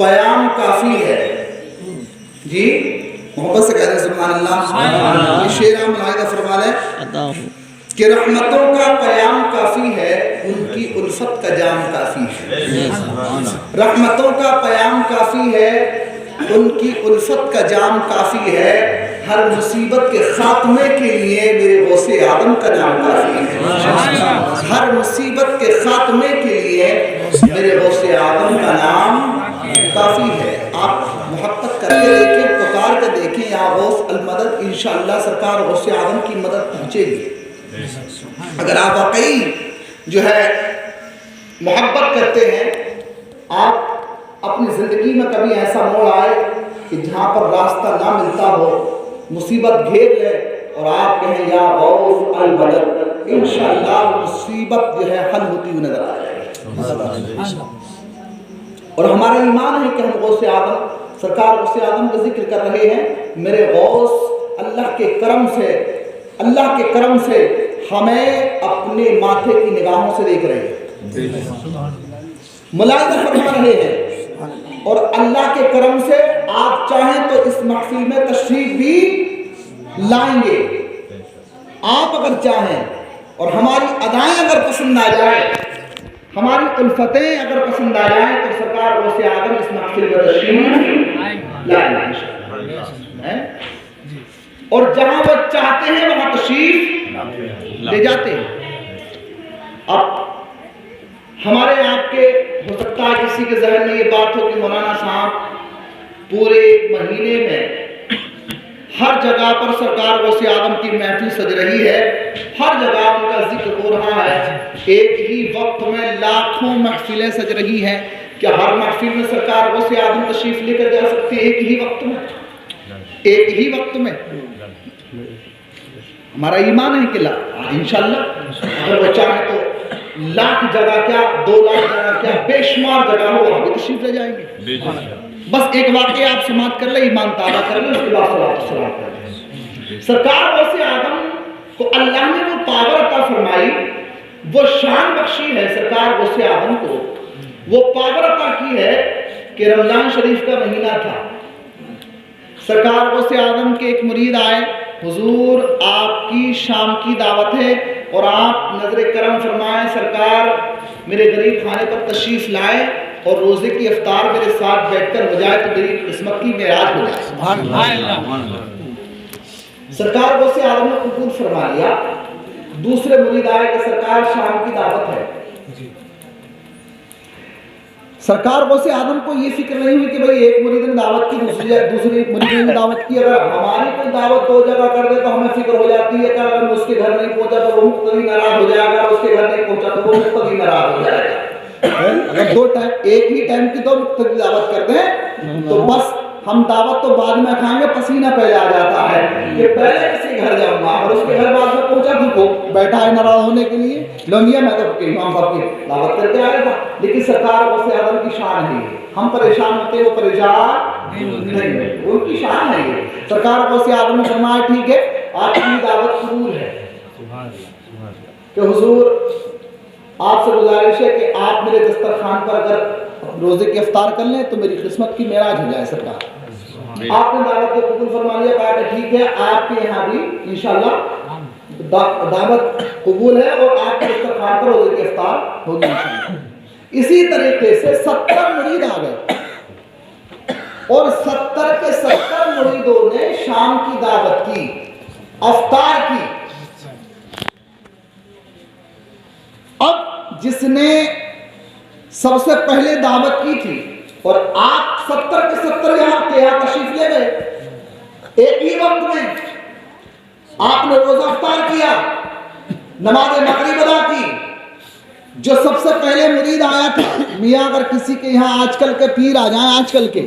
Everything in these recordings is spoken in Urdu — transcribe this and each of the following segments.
قیام کافی ہے. جی محبت سے کہتے ہیں سبحان اللہ. یہ شعر ملاحظہ فرما لیں کہ رحمتوں کا قیام کافی ہے، ان کی الفت کا جام کافی ہے. رحمتوں کا قیام کافی ہے، ان کی الفت کا جام کافی ہے. ہر مصیبت کے خاتمے کے لیے میرے غوث آدم کا نام کافی ہے. ہر مصیبت کے خاتمے کے لیے میرے غوث آدم کا نام کافی ہے. آپ محبت کر کے دیکھیں، پکار کے دیکھیں یا غوث المدد، انشاءاللہ سرکار غوث آدم کی مدد پہنچے گی. اگر آپ واقعی جو ہے محبت کرتے ہیں، آپ اپنی زندگی میں کبھی ایسا موڑ آئے کہ جہاں پر راستہ نہ ملتا ہو، مصیبت گھیر لے اور آپ کہیں یا غوث المدد، انشاءاللہ مصیبت جو ہے حل ہوتی ہوئی نظر آ جائے گی. اور ہمارا ایمان ہے کہ ہم غوث آدم، سرکار غوث آدم کا ذکر کر رہے ہیں. میرے غوث اللہ کے کرم سے ہمیں اپنے ماتھے کی نگاہوں سے دیکھ رہے ہیں، ملاحظہ فرما رہے ہیں. اور اللہ کے کرم سے آپ چاہیں تو اس محفل میں تشریف بھی لائیں گے. آپ اگر چاہیں اور ہماری ادائیں اگر پسند آ جائیں، ہماری الفتیں اگر پسند آ جائیں، تو سرکار غوث آدم اس محفل میں تشریف لائیں گے. اور جہاں وہ چاہتے ہیں وہاں تشریف لے جاتے ہیں. اب ہمارے آپ کے ہو سکتا ہے کسی کے ذہن میں یہ بات ہو کہ مولانا صاحب پورے مہینے میں ہر جگہ پر سرکار غوث آدم کی محفل سج رہی ہے، ہر جگہ ان کا ذکر ہو رہا ہے، ایک ہی وقت میں لاکھوں محفلیں سج رہی ہیں. کیا ہر محفل میں سرکار غوث آدم تشریف لے کر جا سکتے ہیں ایک ہی وقت میں؟ ایک ہی وقت میں؟ ہمارا ایمان ہے کہ انشاءاللہ اگر وہ چاہے تو لاکھ جگہ کیا، 2 لاکھ جگہ کیا، بے شمار جگہ ہو وہاں بھی تشریف لے جائیں گے. بس ایک واقعہ آپ سماعت کر لیں، ایمان تازہ کر لیں، اس کے بعد صلاۃ والسلام کر لیں. سرکار غوث آدم کو اللہ نے وہ پاور عطا فرمائی، وہ شان بخشی ہے. سرکار غوث آدم کو وہ پاور عطا کی ہے کہ رمضان شریف کا مہینہ تھا. سرکار غوث آدم کے ایک مرید آئے، حضور آپ کی شام کی دعوت ہے اور آپ نظر کرم فرمائیں، سرکار میرے غریب خانے پر تشریف لائیں اور روزے کی افطار میرے ساتھ بیٹھ کر ہو جائے تو میری قسمت کی معراج ہو جائے. سبحان اللہ. سرکار غوث آدم نے قبول فرما لیا. دوسرے مرید آئے کہ سرکار شام کی دعوت ہے. سرکار غوث آدم کو یہ فکر نہیں ہوئی کہ بھئی ایک مرید نے دعوت کی، دوسری مرید نے دعوت کی. اگر ہماری کوئی دعوت 2 جگہ کر دے تو ہمیں فکر ہو جاتی ہے کہ اگر اس کے گھر نہیں پہنچا تو وہ مقتدی ناراض ہو جائے گا، اس کے گھر نہیں پہنچا تو وہ مقتدی ناراض ہو جائے گا. اگر 2 ٹائم ایک ہی ٹائم کی 2 مقتدی دعوت کر دیں تو بس ہم دعوت تو بعد میں کھائیں گے، پسینہ پہلے آ جاتا ہے کہ پہلے کسی گھر جاؤں گا اور اس کے گھر بعد میں پہنچا تو بیٹھا ہے ناراض ہونے کے لیے. لونگیا میں تو امام صاحب کی دعوت کر کے آیا تھا. لیکن سرکار غوث آدم کی شان ہے، ہم پریشان ہوتے وہ پریشان نہیں، ان کی شان ہے یہ. سرکار غوث آدم نے فرمایا ٹھیک ہے آپ کی دعوت قبول ہے کہ حضور آپ سے گزارش ہے کہ آپ میرے دسترخوان پر اگر روزے کی افطار کر لیں تو میری قسمت کی معراج ہو جائے. سرکار آپ نے دعوت کو قبول فرما لیا، کہا کہ ٹھیک ہے آپ کے یہاں بھی انشاءاللہ دعوت قبول ہے اور آپ کے دسترخوان پر روزے کی افطار ہوگی انشاءاللہ. اسی طریقے سے 70 مرید آ گئے اور 70 کے 70 مریدوں نے شام کی دعوت کی، افطار کی. اب جس نے سب سے پہلے دعوت کی تھی اور آپ 70 کے 70 یہاں تشریف لے گئے، ایک ہی وقت میں آپ نے روزہ افطار کیا، نماز مغرب ادا کی. جو سب سے پہلے مرید آیا تھا، میاں اگر کسی کے یہاں آج کل کے پیر آ جائیں، آج کل کے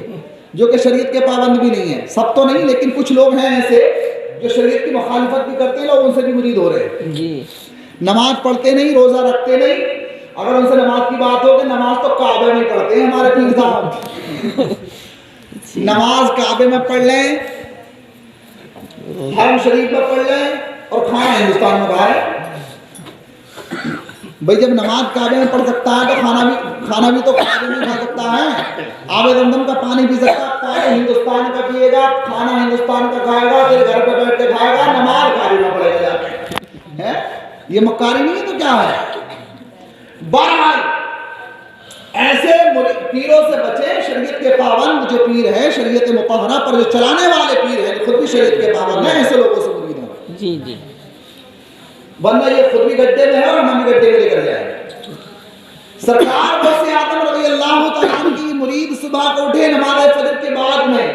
جو کہ شریعت کے پابند بھی نہیں ہیں، سب تو نہیں لیکن کچھ لوگ ہیں ایسے جو شریعت کی مخالفت بھی کرتے ہیں، لوگ ان سے بھی مرید ہو رہے ہیں. نماز پڑھتے نہیں، روزہ رکھتے نہیں. اگر ان سے نماز کی بات ہو کہ نماز تو کعبے میں پڑھتے ہیں ہمارے پیر صاحب، نماز کعبے میں پڑھ لیں، حرم شریف میں پڑھ لیں اور کھانا ہندوستان میں باہر. بھائی جب نماز کعبے میں پڑھ سکتا ہے تو کھانا بھی تو کعبے میں کھا سکتا ہے. آب زمزم کا پانی پی سکتا ہے, پانی ہندوستان کا پیے گا, کھانا ہندوستان کا کھائے گا, پھر گھر پہ بیٹھ کے کھائے گا, نماز کعبے میں پڑھے گا ہے. یہ مکاری نہیں ہے تو کیا ہے؟ بہرحال ایسے پیروں سے بچیں. شریعت کے پابند جو پیر ہے, شریعت مطہرہ پر جو چلانے والے پیر ہیں, خود بھی شریعت کے پابند ہیں, ایسے لوگوں سے مرید ہوں. جی جی, ورنہ یہ خود بھی گڈھے میں ہے اور ہم بھی گڈھے میں لے کر جائیں. سرکار غوث اعظم رضی اللہ تعالیٰ عنہ کی مرید صبح کو اٹھے نماز فجر کے بعد میں,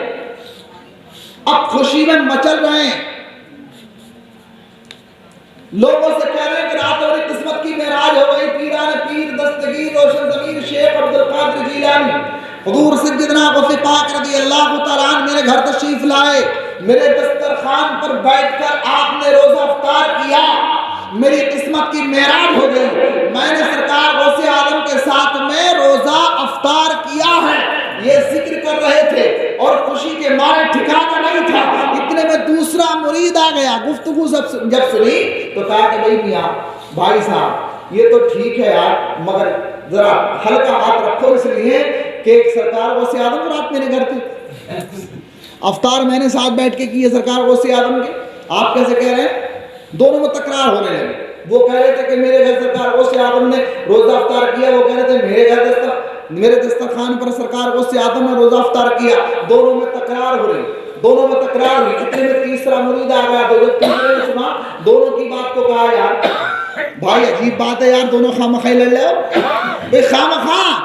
اب خوشی میں مچل رہے ہیں, لوگوں سے کہہ رہے ہیں کہ رات اور قسمت کی معراج ہو گئی. پیران پیر دستگیر روشن ضمیر شیخ عبد القادر جیلانی حضور سیدنا غوث پاک رضی اللہ تعالیٰ عنہ میرے گھر تشریف لائے. میرے دسترخوان پر بیٹھ کر آپ نے روزہ افطار کیا, میری قسمت کی معراج ہو گئی. میں نے سرکار غوث اعظم کے ساتھ میں روزہ افطار کیا ہے, یہ ذکر کر رہے تھے اور خوشی کے مارے ٹھکانا نہیں تھا. اتنے میں دوسرا مرید آ گیا. گفتگو جب سنی تو کہا کہ بھائی میاں بھائی صاحب یہ تو ٹھیک ہے یار, مگر ذرا ہلکا ہاتھ رکھو, اس لیے کہ سرکار غوث اعظم رات میرے گھر تھے, افطار میں نے ساتھ بیٹھ کے کی ہے سرکار غوث اعظم کے, آپ کیسے کہہ رہے ہیں؟ دونوں میں تکرار ہونے لگے. وہ کہہ رہے تھے کہ میرے گھر سرکار غوث اعظم نے روزہ افطار کیا, وہ کہہ رہے تھے میرے دسترخوان پر سرکار غوث اعظم نے روزہ افطار کیا. دونوں میں تکرار ہو رہی, دونوں میں تکرار ہوئی. اتنے میں تیسرا مرید آ گیا, تو جب تیسرے نے سنا دونوں کی بات کو کہا یار بھائی عجیب بات ہے یار, دونوں خواہ لڑ لے ہو بے خواہ,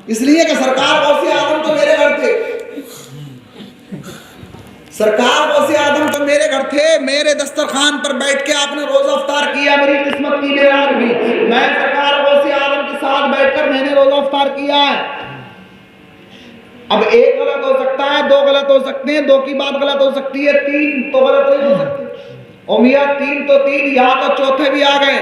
اس لیے کہ سرکار غوث اعظم تو میرے گھر تھے, سرکار غوث اعظم تو میرے گھر تھے, میرے دسترخوان پر بیٹھ کے آپ نے روزہ افطار کیا, میری قسمت کی معراج ہوئی. میں سرکار غوث اعظم کے ساتھ بیٹھ کر میں نے روزہ افطار کیا ہے. اب ایک غلط ہو سکتا ہے, دو غلط ہو سکتے ہیں, دو کی بات غلط ہو سکتی ہے, تین تو غلط نہیں ہو سکتی. اور میاں تین تو تین, یہاں تو چوتھے بھی آ گئے.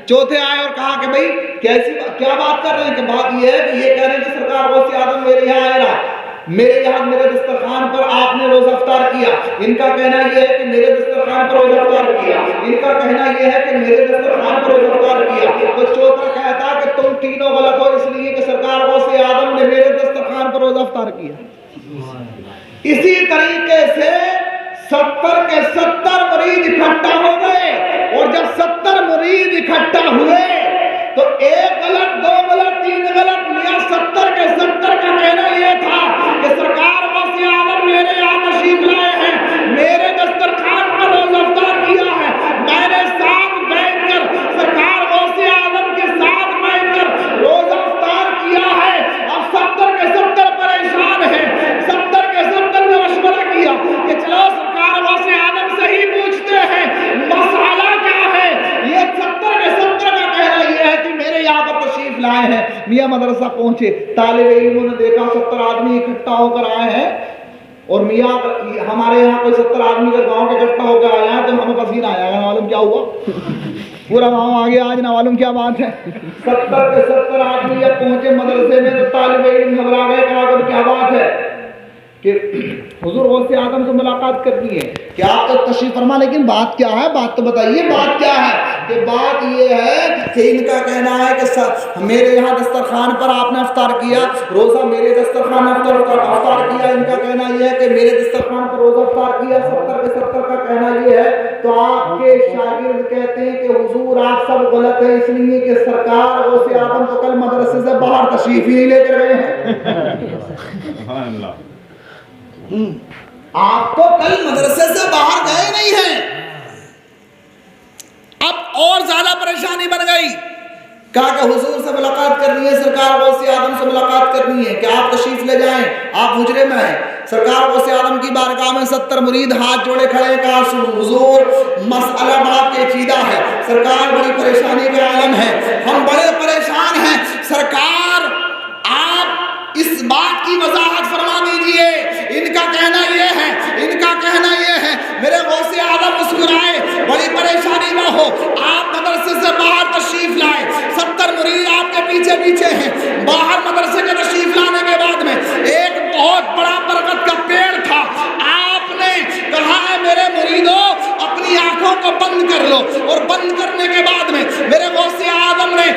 چوتھے آئے اور کہا کہ بھائی کیا بات کر رہے ہیں؟ کہ بات یہ ہے کہ یہ کہہ رہے ہیں کہ سرکار غوث اعظم میرے یہاں آئے رہا, میرے یہاں میرے دسترخوان پر آپ نے روزہ افطار کیا. ان کا کہنا یہ ہے کہ میرے دسترخوان پر روزہ افطار کیا, ان کا کہنا یہ ہے کہ میرے دسترخوان پر روزہ افطار کیا. تو چوتھا کہتا کہ تم تینوں غلط ہو, اس لیے کہ سرکار غوث اعظم نے میرے دسترخوان پر روزہ افطار کیا. اسی طریقے سے 70 کے 70 مرید اکٹھا ہو گئے, اور جب 70 مرید اکٹھا ہوئے تو ایک غلط, دو غلط, تین غلط, میاں 70 کے 70 کا کہنا یہ تھا کہ سرکار غوث اعظم میرے یہاں تشریف لائے ہیں, میرے دسترخوان پر روزہ افطار کیا ہے, میں نے ساتھ بیٹھ کر سرکار غوث اعظم کے ساتھ بیٹھ کر روزہ افطار کیا ہے. اب 70 کے 70 پریشان ہیں, 70 کے 70 نے مشورہ کیا کہ چلو سرکار غوث اعظم سے ہی پوچھتے ہیں مسئلہ کیا ہے. یہ 70 کے 70 کا کہنا یہ ہے کہ میرے یہاں پر تشریف لائے ہیں. میاں مدرسہ پہنچے, طالب علموں نے دیکھا 70 آدمی اکٹھا ہو کر آئے ہیں, اور میاں ہمارے یہاں کوئی 70 آدمی کا گاؤں کے اکٹھا ہو کر آیا ہے تو ہمیں پسینہ آیا ہے, معلوم کیا ہوا, پورا گاؤں آگے آج نہ معلوم کیا بات ہے. 70 کے 70 آدمی جب پہنچے مدرسے میں تو طالب علم گھبرا گئے, کہا کہ کیا بات ہے کہ حضور غوث اعظم سے ملاقات کرنی ہے, کہ آپ تو تشریف فرما, لیکن بات کیا ہے, بات تو بتائیے بات کیا ہے. کہ بات یہ ہے کہ ان کا کہنا ہے کہ میرے یہاں دسترخوان پر آپ نے افطار کیا, روزہ میرے دسترخوان پر افطار کیا. ان کا کہنا یہ ہے کہ میرے دسترخوان پر روزہ افطار کیا. 70 کے 70 کا کہنا یہ ہے. تو آپ کے شاگرد کہتے ہیں کہ حضور آپ سب غلط ہیں, اس لیے کہ سرکار غوث اعظم تو کل مدرسے سے باہر تشریف ہی نہیں لے کر گئے ہیں. سبحان اللہ, آپ تو کل مدرسے سے باہر گئے نہیں ہیں. اب اور زیادہ پریشانی بن گئی. کہا کہ حضور سے ملاقات کرنی ہے, سرکار غوث اعظم سے ملاقات کرنی ہے, کہ آپ تشریف لے جائیں, آپ حجرے میں ہیں. سرکار غوث اعظم کی بارگاہ میں 70 مرید ہاتھ جوڑے کھڑے ہیں. کہا حضور مسئلہ بڑا پیچیدہ ہے, سرکار بڑی پریشانی کا عالم ہے, ہم بڑے پریشان ہیں. سرکار آپ اس بات کی وضاحت فرما دیجئے. ان کا کہنا یہ ہے, ان کا کہنا یہ ہے. میرے غوث اعظم مسکرائے, بڑی پریشانی نہ ہو, آپ مدرسے سے باہر تشریف لائے. 70 مرید آپ کے پیچھے پیچھے ہیں. باہر مدرسے کے تشریف لانے کے بعد میں ایک بہت بڑا برکت کا پیڑ تھا. آپ نے کہا ہے میرے مریدوں اپنی آنکھوں کو بند کر لو, اور بند کرنے کے بعد میں میرے غوث اعظم نے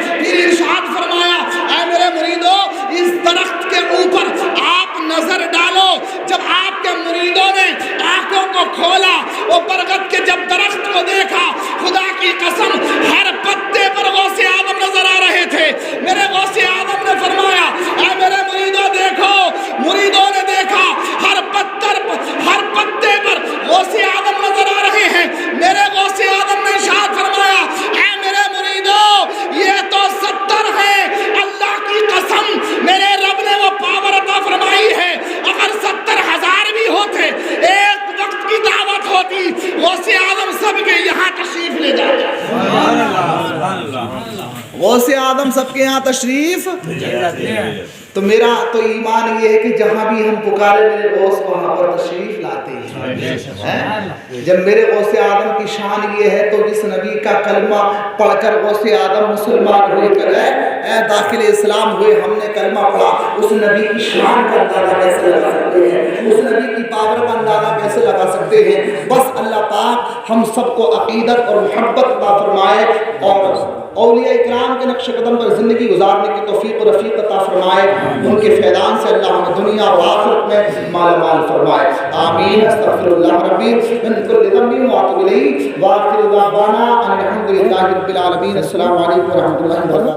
کھولا، وہ برگد کے جب درخت کو دیکھا، خدا کی قسم ہر پتے پر غوث اعظم نظر آ رہے تھے۔ میرے غوث اعظم نے فرمایا اے میرے مریدوں دیکھو، مریدوں نے دیکھا ہر پتے پر غوث اعظم نظر آ رہے ہیں۔ میرے غوث اعظم نے ارشاد فرمایا اے میرے مریدوں یہ تو 70 ہیں، اللہ کی قسم میرے رب نے وہ پاور عطا فرمائی ہے، اگر 70,000 بھی ہوتے، ایک وقت کی دعوت ہوتی، غوث اعظم سب کے یہاں تشریف لے جاتے۔ غوث اعظم سب کے یہاں تشریف تو میرا تو ایمان یہ ہے کہ جہاں بھی ہم پکارے میرے غوث وہاں پر تشریف لاتے ہیں۔ جب میرے غوث اعظم کی شان یہ ہے تو جس نبی کا کلمہ پڑھ کر غوث اعظم مسلمان ہوئے، داخل اسلام ہوئے، ہم نے کلمہ پڑھا، اس نبی کی شان کا اندازہ کیسے لگا سکتے ہیں، اس نبی کی پاور کا اندازہ کیسے لگا سکتے ہیں۔ بس اللہ پاک ہم سب کو عقیدت اور محبت عطا فرمائے اور اولیاء اکرام کے نقش قدم پر زندگی گزارنے کی توفیق و رفیق عطا فرمائے، ان کے فیضان سے اللہ ہمیں دنیا و آخرت میں مالا مال فرمائے، آمین۔ استغفر اللہ ربی من کل ذنب واتوب الیہ، وآخر دعوانا ان الحمد للہ رب العالمین۔ السلام علیکم ورحمۃ اللہ وبرکاتہ۔